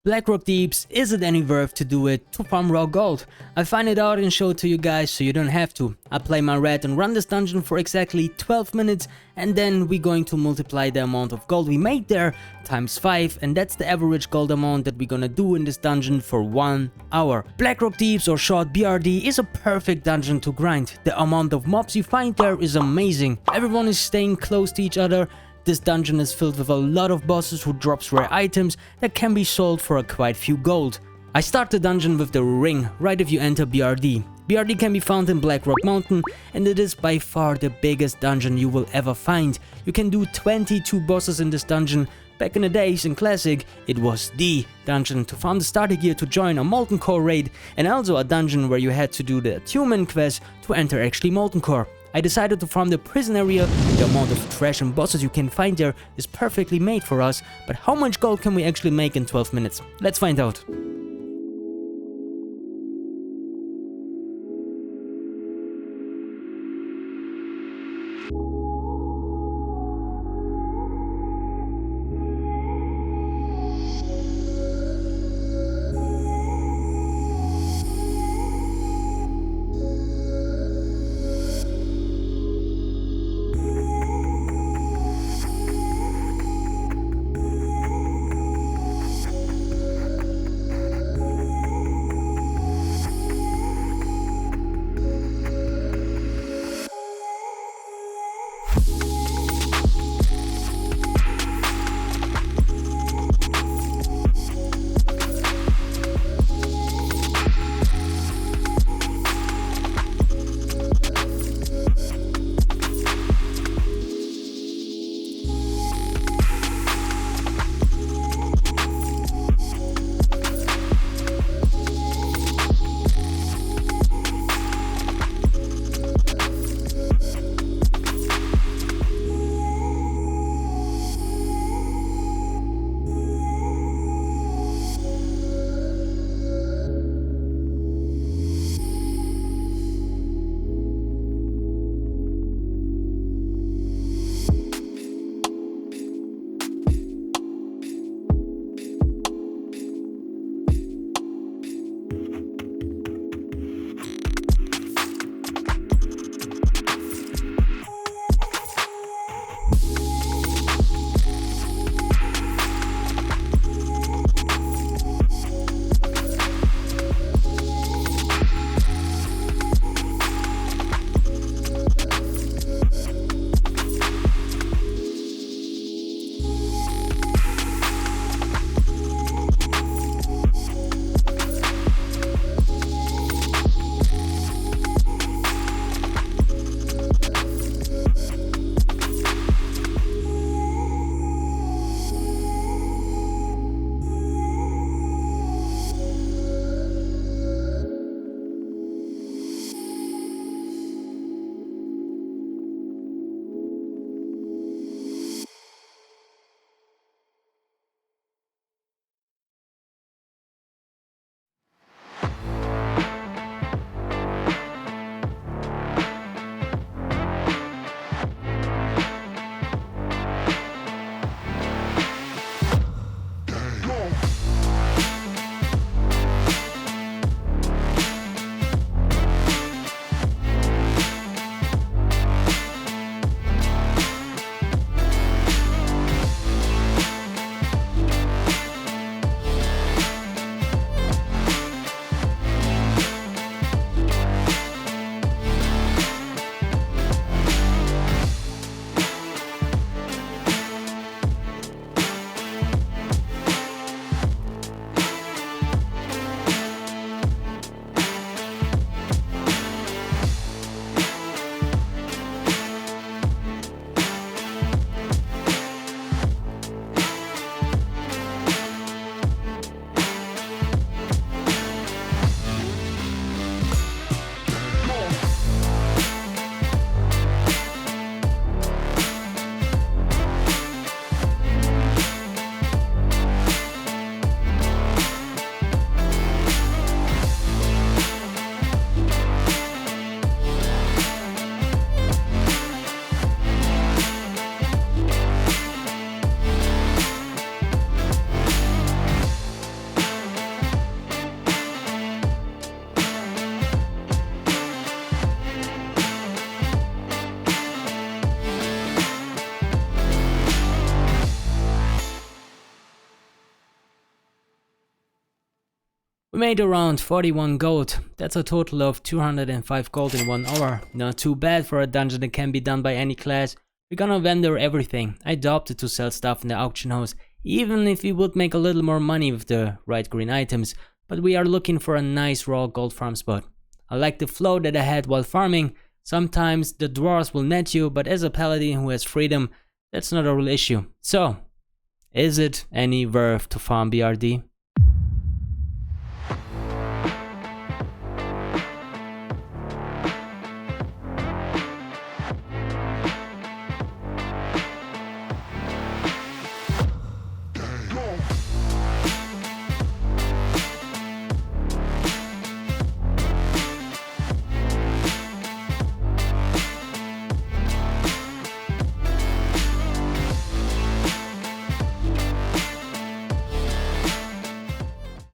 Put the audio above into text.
Blackrock Deeps, is it any worth to do it to farm raw gold? I find it out and show it to you guys so you don't have to. I play my red and run this dungeon for exactly 12 minutes and then we're going to multiply the amount of gold we made there times 5, and that's the average gold amount that we're gonna do in this dungeon for 1 hour. Blackrock Deeps, or short BRD, is a perfect dungeon to grind. The amount of mobs you find there is amazing. Everyone is staying close to each other. This dungeon is filled with a lot of bosses who drops rare items that can be sold for a quite few gold. I start the dungeon with the ring, right if you enter BRD. BRD can be found in Blackrock Mountain and it is by far the biggest dungeon you will ever find. You can do 22 bosses in this dungeon. Back in the days in Classic, it was the dungeon to farm the starter gear to join a Molten Core raid, and also a dungeon where you had to do the attunement quest to enter actually Molten Core. I decided to farm the prison area. The amount of trash and bosses you can find there is perfectly made for us, but how much gold can we actually make in 12 minutes? Let's find out. made around 41 gold. That's a total of 205 gold in 1 hour. Not too bad for a dungeon that can be done by any class. We're gonna vendor everything. I opted to sell stuff in the auction house, even if we would make a little more money with the right green items, but we are looking for a nice raw gold farm spot. I like the flow that I had while farming. Sometimes the dwarves will net you, but as a paladin who has freedom, that's not a real issue. So, is it any worth to farm BRD?